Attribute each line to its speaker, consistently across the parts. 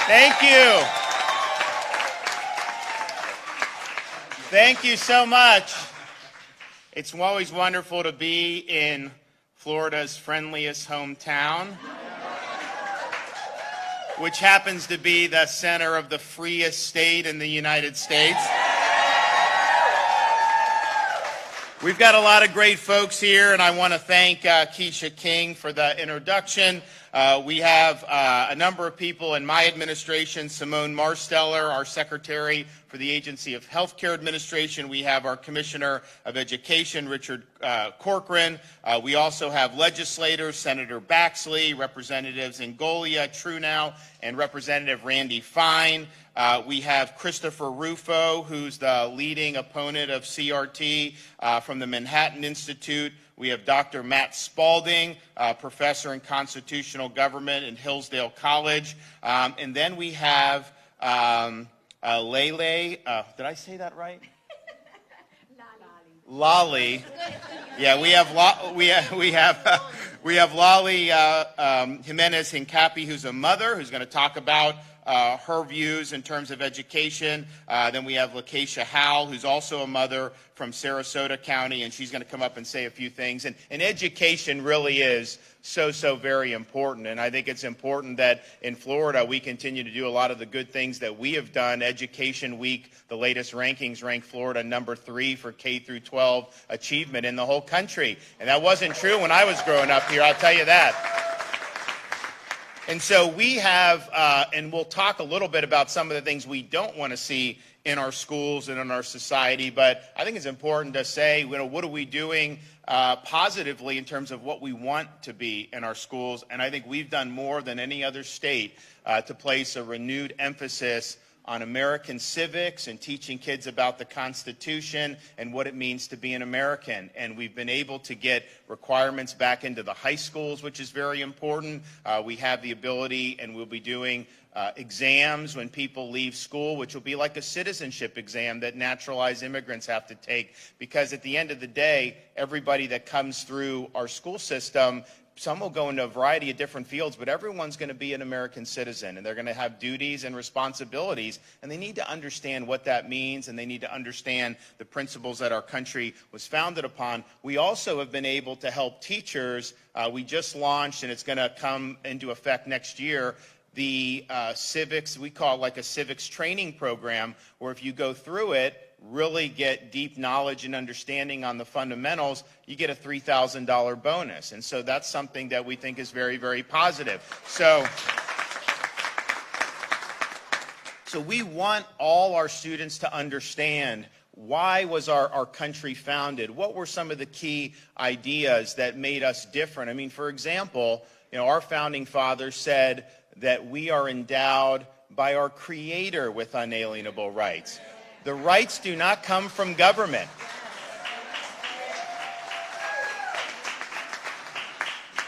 Speaker 1: Thank you. Thank you so much. It's always wonderful to be in Florida's friendliest hometown, which happens to be the center of the freest state in the United States. We've got a lot of great folks here, and I want to thank Keisha King for the introduction. We have a number of people in my administration, Simone Marsteller, our Secretary for the Agency of Healthcare Administration. We have our Commissioner of Education, Richard Corcoran. We also have legislators, Senator Baxley, Representatives Ingoglia, Truenow, and Representative Randy Fine. We have Christopher Rufo, who's the leading opponent of CRT from the Manhattan Institute. We have Dr. Matt Spalding, professor in constitutional government in Hillsdale College. And then we have Lele, did I say that right? Lolly. Yeah, we have Lolly Jimenez Hincapi, who's a mother, who's going to talk about her views in terms of education. Then we have Lakeisha Howell, who's also a mother from Sarasota County, and she's going to come up and say a few things. And education really is so very important. And I think it's important that in Florida we continue to do a lot of the good things that we have done. Education Week, the latest rankings rank Florida number 3 for K through 12 achievement in the whole country. And that wasn't true when I was growing up here, I'll tell you that. And so we have, and we'll talk a little bit about some of the things we don't want to see in our schools and in our society, but I think it's important to say, what are we doing positively in terms of what we want to be in our schools? And I think we've done more than any other state to place a renewed emphasis on American civics and teaching kids about the Constitution and what it means to be an American. And we've been able to get requirements back into the high schools, which is very important. We have the ability, and we'll be doing exams when people leave school, which will be like a citizenship exam that naturalized immigrants have to take. Because at the end of the day, everybody that comes through our school system, some will go into a variety of different fields, but everyone's going to be an American citizen, and they're going to have duties and responsibilities, and they need to understand what that means, and they need to understand the principles that our country was founded upon. We also have been able to help teachers. We just launched, and it's going to come into effect next year, the civics, we call it like a civics training program, where if you go through it, really get deep knowledge and understanding on the fundamentals, you get a $3,000 bonus. And so that's something that we think is very positive. So we want all our students to understand, why was our country founded? What were some of the key ideas that made us different? I mean, for example, our founding fathers said that we are endowed by our Creator with unalienable rights. The rights do not come from government.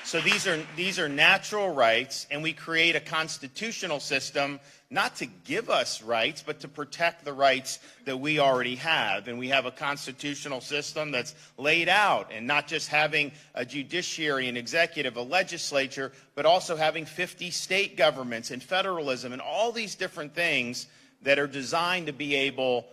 Speaker 1: So these are natural rights, and we create a constitutional system not to give us rights, but to protect the rights that we already have. And we have a constitutional system that's laid out, and not just having a judiciary, an executive, a legislature, but also having 50 state governments and federalism and all these different things that are designed to be able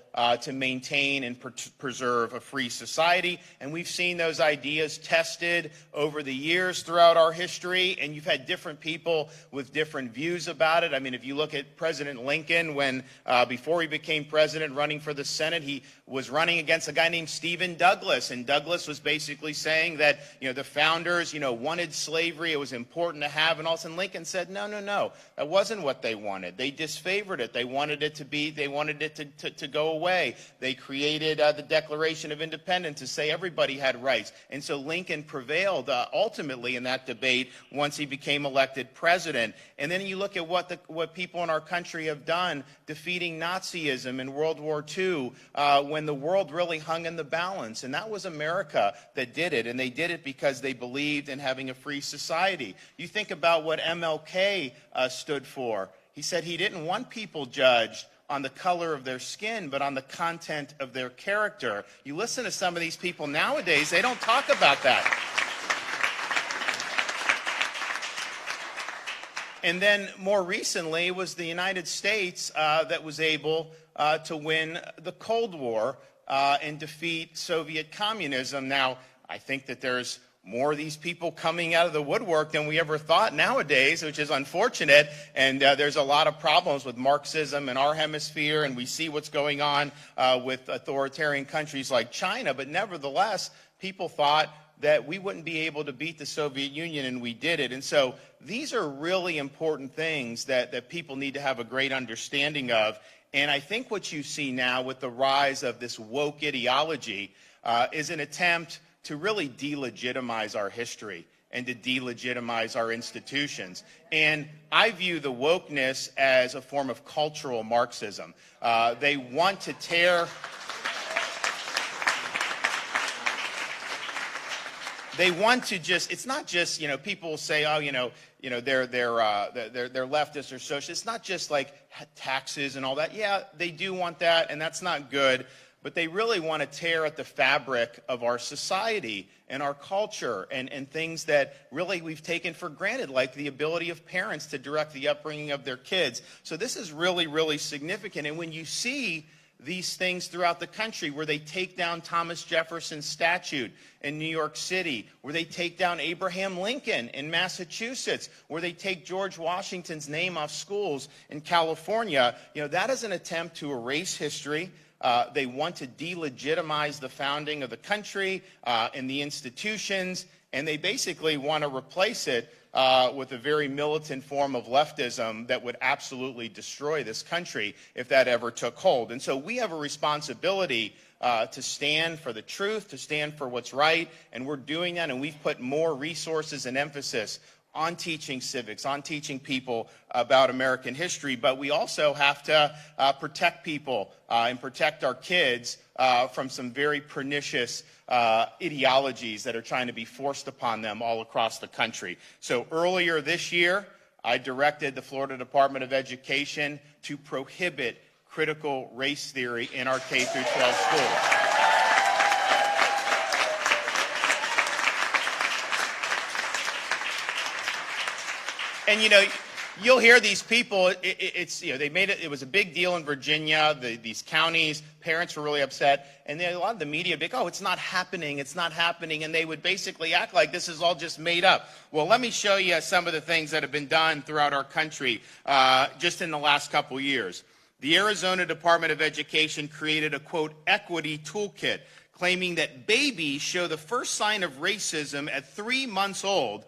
Speaker 1: to maintain and preserve a free society. And we've seen those ideas tested over the years throughout our history, and you've had different people with different views about it. I mean, if you look at President Lincoln, when before he became president, running for the Senate, he was running against a guy named Stephen Douglas, and Douglas was basically saying that the founders wanted slavery, it was important to have, and all of a sudden Lincoln said, no, that wasn't what they wanted. They disfavored it. They wanted it to go away. They created the Declaration of Independence to say everybody had rights. And so Lincoln prevailed ultimately in that debate once he became elected president. And then you look at what people in our country have done, defeating Nazism in World War II, when the world really hung in the balance. And that was America that did it. And they did it because they believed in having a free society. You think about what MLK stood for. He said he didn't want people judged on the color of their skin, but on the content of their character. You listen to some of these people nowadays, they don't talk about that. And then more recently, it was the United States that was able to win the Cold War and defeat Soviet communism. Now, I think that there's more of these people coming out of the woodwork than we ever thought nowadays, which is unfortunate. And there's a lot of problems with Marxism in our hemisphere, and we see what's going on with authoritarian countries like China. But nevertheless, people thought that we wouldn't be able to beat the Soviet Union, and we did it. And so these are really important things that people need to have a great understanding of. And I think what you see now with the rise of this woke ideology is an attempt to really delegitimize our history and to delegitimize our institutions. And I view the wokeness as a form of cultural Marxism. They want to tear... They want to just, it's not just, people say, oh, they're leftists or socialists. It's not just like taxes and all that. Yeah, they do want that, and that's not good. But they really want to tear at the fabric of our society and our culture and things that really we've taken for granted, like the ability of parents to direct the upbringing of their kids. So this is really, really significant. And when you see these things throughout the country, where they take down Thomas Jefferson's statue in New York City, where they take down Abraham Lincoln in Massachusetts, where they take George Washington's name off schools in California, that is an attempt to erase history. They want to delegitimize the founding of the country and the institutions, and they basically want to replace it with a very militant form of leftism that would absolutely destroy this country if that ever took hold. And so we have a responsibility to stand for the truth, to stand for what's right, and we're doing that, and we've put more resources and emphasis on teaching civics, on teaching people about American history. But we also have to protect people and protect our kids from some very pernicious ideologies that are trying to be forced upon them all across the country. So earlier this year, I directed the Florida Department of Education to prohibit critical race theory in our K through 12 schools. And you'll hear these people. They made it. It was a big deal in Virginia. These counties, parents were really upset, and a lot of the media would be like, "Oh, it's not happening. It's not happening," and they would basically act like this is all just made up. Well, let me show you some of the things that have been done throughout our country just in the last couple years. The Arizona Department of Education created a quote equity toolkit, claiming that babies show the first sign of racism at 3 months old,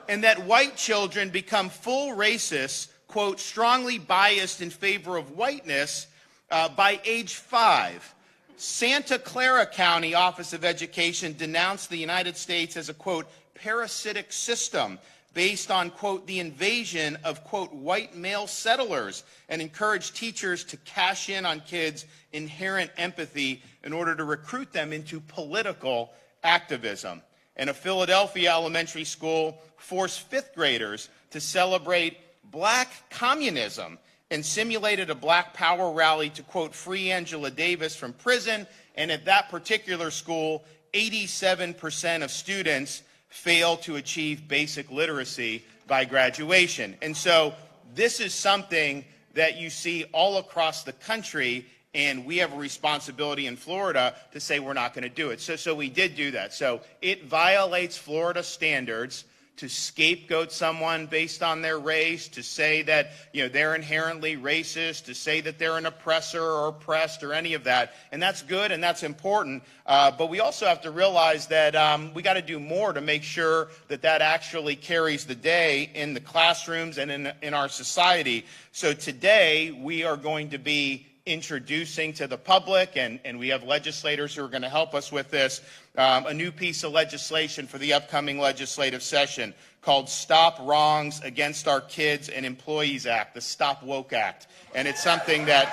Speaker 1: and that white children become full racists, quote, strongly biased in favor of whiteness by age 5. Santa Clara County Office of Education denounced the United States as a, quote, parasitic system based on, quote, the invasion of, quote, white male settlers, and encouraged teachers to cash in on kids' inherent empathy in order to recruit them into political activism. And a Philadelphia elementary school forced fifth graders to celebrate black communism and simulated a black power rally to, quote, free Angela Davis from prison. And at that particular school, 87% of students fail to achieve basic literacy by graduation. And so this is something that you see all across the country, and we have a responsibility in Florida to say we're not going to do it. So we did do that. So it violates Florida standards to scapegoat someone based on their race, to say that they're inherently racist, to say that they're an oppressor or oppressed or any of that. And that's good and that's important. But we also have to realize that we got to do more to make sure that that actually carries the day in the classrooms and in our society. So today we are going to be introducing to the public, and we have legislators who are going to help us with this, a new piece of legislation for the upcoming legislative session called Stop Wrongs Against Our Kids and Employees Act, the Stop Woke Act. And it's something that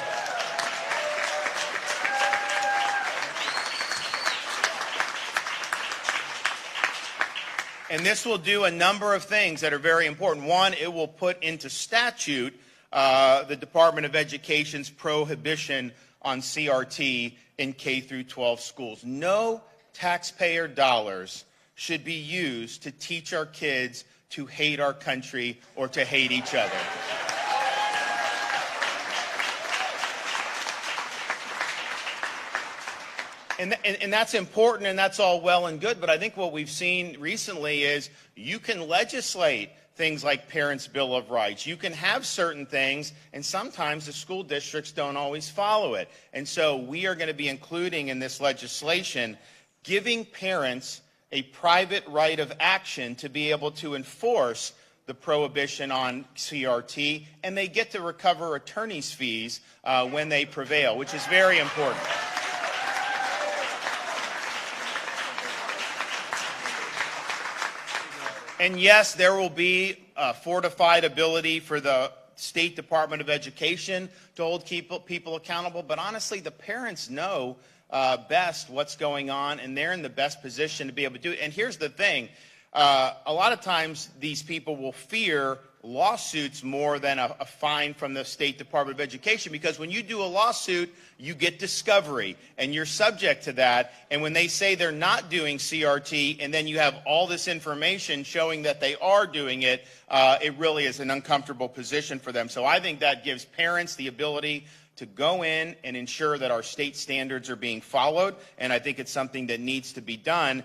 Speaker 1: and this will do a number of things that are very important. One, it will put into statute the Department of Education's prohibition on CRT in K through 12 schools. No taxpayer dollars should be used to teach our kids to hate our country or to hate each other. And that's important, and that's all well and good, but I think what we've seen recently is you can legislate things like Parents' Bill of Rights. You can have certain things, and sometimes the school districts don't always follow it. And so we are going to be including in this legislation giving parents a private right of action to be able to enforce the prohibition on CRT, and they get to recover attorney's fees when they prevail, which is very important. And yes, there will be a fortified ability for the State Department of Education to hold people accountable, but honestly, the parents know best what's going on, and they're in the best position to be able to do it. And here's the thing, a lot of times these people will fear lawsuits more than a fine from the State Department of Education, because when you do a lawsuit, you get discovery, and you're subject to that. And when they say they're not doing CRT, and then you have all this information showing that they are doing it, it really is an uncomfortable position for them. So I think that gives parents the ability to go in and ensure that our state standards are being followed, and I think it's something that needs to be done.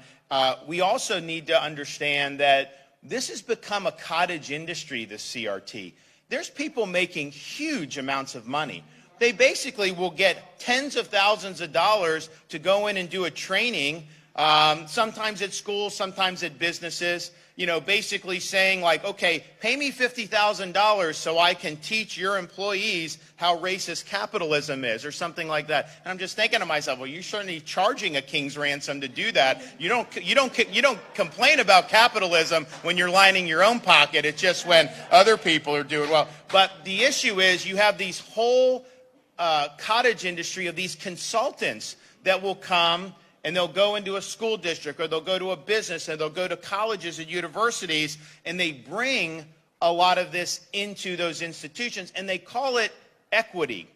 Speaker 1: We also need to understand that this has become a cottage industry, this CRT. There's people making huge amounts of money. They basically will get tens of thousands of dollars to go in and do a training, sometimes at schools, sometimes at businesses, you know, basically saying like, okay, pay me $50,000 so I can teach your employees how racist capitalism is, or something like that. And I'm just thinking to myself, well, you're certainly charging a king's ransom to do that. You don't complain about capitalism when you're lining your own pocket. It's just when other people are doing well. But the issue is you have these whole cottage industry of these consultants that will come and they'll go into a school district, or they'll go to a business, and they'll go to colleges and universities, and they bring a lot of this into those institutions, and they call it equity.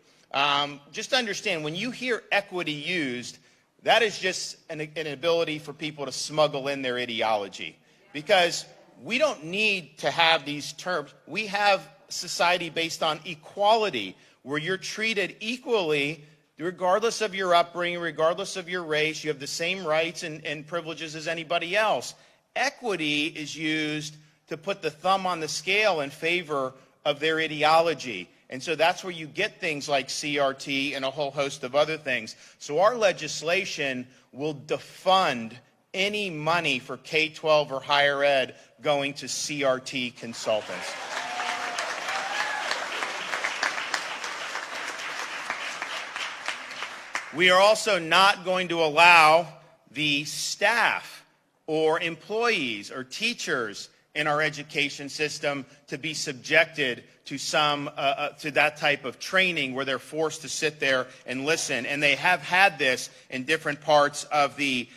Speaker 1: Just understand, when you hear equity used, that is just an ability for people to smuggle in their ideology. Because we don't need to have these terms. We have society based on equality, where you're treated equally regardless of your upbringing, regardless of your race. You have the same rights and privileges as anybody else. Equity is used to put the thumb on the scale in favor of their ideology. And so that's where you get things like CRT and a whole host of other things. So our legislation will defund any money for K-12 or higher ed going to CRT consultants. We are also not going to allow the staff or employees or teachers in our education system to be subjected to to that type of training where they're forced to sit there and listen. And they have had this in different parts of the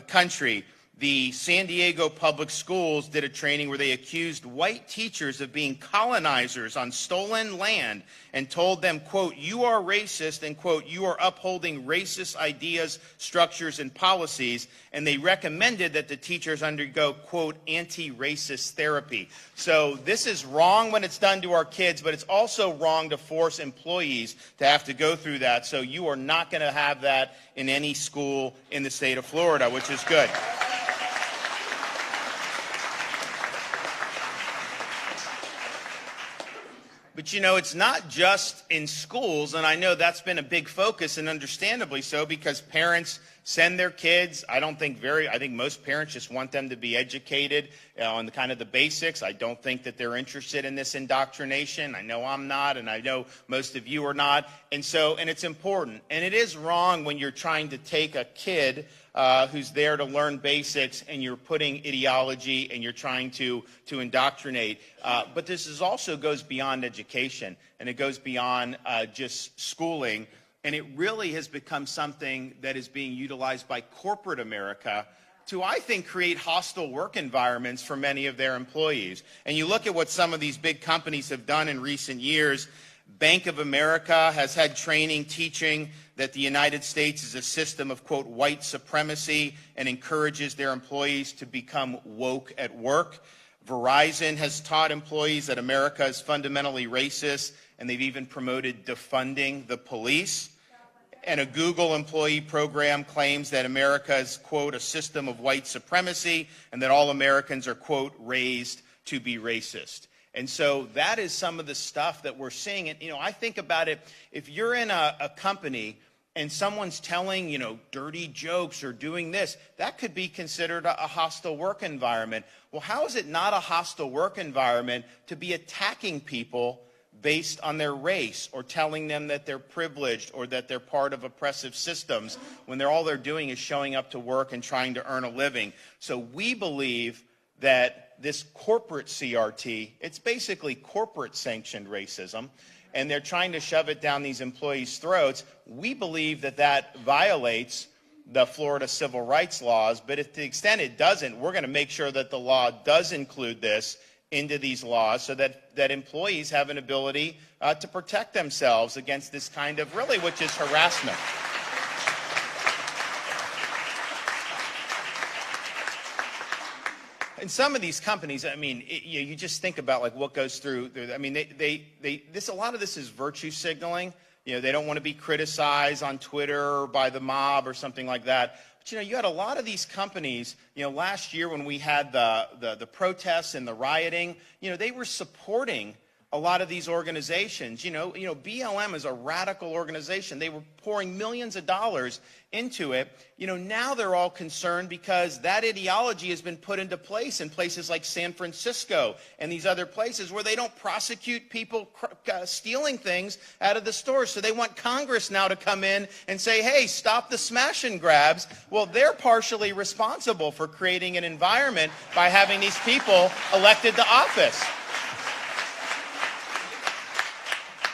Speaker 1: country. The San Diego Public Schools did a training where they accused white teachers of being colonizers on stolen land and told them, quote, "You are racist," and quote, "You are upholding racist ideas, structures, and policies." And they recommended that the teachers undergo, quote, "anti-racist therapy." So this is wrong when it's done to our kids, but it's also wrong to force employees to have to go through that. So you are not going to have that in any school in the state of Florida, which is good. But, you know, it's not just in schools, and I know that's been a big focus, and understandably so, because parents send their kids. I think most parents just want them to be educated on kind of the basics. I don't think that they're interested in this indoctrination. I know I'm not, and I know most of you are not. And it's important. And it is wrong when you're trying to take a kid who's there to learn basics, and you're putting ideology and you're trying to indoctrinate. But this also goes beyond education, and it goes beyond just schooling. And it really has become something that is being utilized by corporate America to, I think, create hostile work environments for many of their employees. And you look at what some of these big companies have done in recent years. Bank of America has had training teaching that the United States is a system of, quote, white supremacy, and encourages their employees to become woke at work. Verizon has taught employees that America is fundamentally racist, and they've even promoted defunding the police. And a Google employee program claims that America is, quote, a system of white supremacy, and that all Americans are, quote, raised to be racist. And so that is some of the stuff that we're seeing. And, I think about it, if you're in a company and someone's telling, dirty jokes or doing this, that could be considered a hostile work environment. Well, how is it not a hostile work environment to be attacking people based on their race, or telling them that they're privileged or that they're part of oppressive systems, when all they're doing is showing up to work and trying to earn a living? So we believe that this corporate CRT, it's basically corporate sanctioned racism, and they're trying to shove it down these employees' throats. We believe that that violates the Florida civil rights laws, but to the extent it doesn't, we're going to make sure that the law does include this into these laws, so that employees have an ability to protect themselves against this kind of, really, which is harassment. And some of these companies, you just think about like what goes through. A lot of this is virtue signaling. They don't want to be criticized on Twitter or by the mob or something like that. But, you had a lot of these companies, last year when we had the protests and the rioting, they were supporting a lot of these organizations. BLM is a radical organization. They were pouring millions of dollars into it. Now they're all concerned because that ideology has been put into place in places like San Francisco and these other places where they don't prosecute people stealing things out of the stores. So they want Congress now to come in and say, hey, stop the smash and grabs. Well, they're partially responsible for creating an environment by having these people elected to office.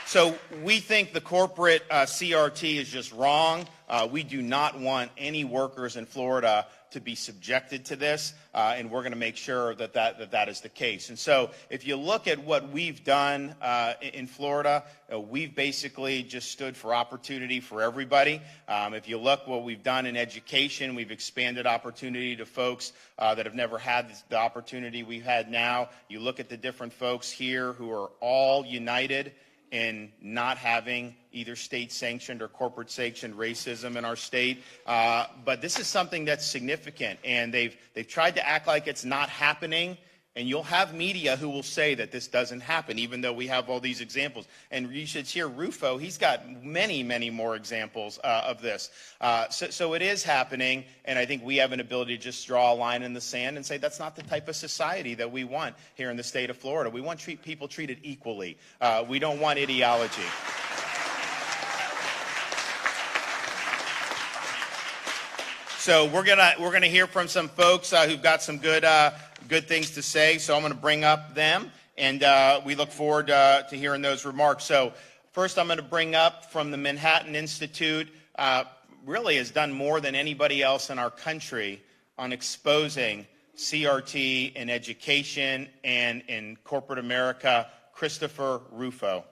Speaker 1: So we think the corporate CRT is just wrong. We do not want any workers in Florida to be subjected to this, and we're going to make sure that is the case. And so if you look at what we've done in Florida, we've basically just stood for opportunity for everybody. If you look what we've done in education, we've expanded opportunity to folks that have never had the opportunity we've had now. You look at the different folks here who are all united in not having either state-sanctioned or corporate-sanctioned racism in our state. But this is something that's significant, and they've tried to act like it's not happening, and you'll have media who will say that this doesn't happen, even though we have all these examples. And you should hear Rufo. He's got many, many more examples of this. So it is happening, and I think we have an ability to just draw a line in the sand and say that's not the type of society that we want here in the state of Florida. We want people treated equally. We don't want ideology. So we're gonna hear from some folks who've got some good things to say. So I'm going to bring up them, and we look forward to hearing those remarks. So first, I'm going to bring up from the Manhattan Institute. Really has done more than anybody else in our country on exposing CRT in education and in corporate America. Christopher Rufo.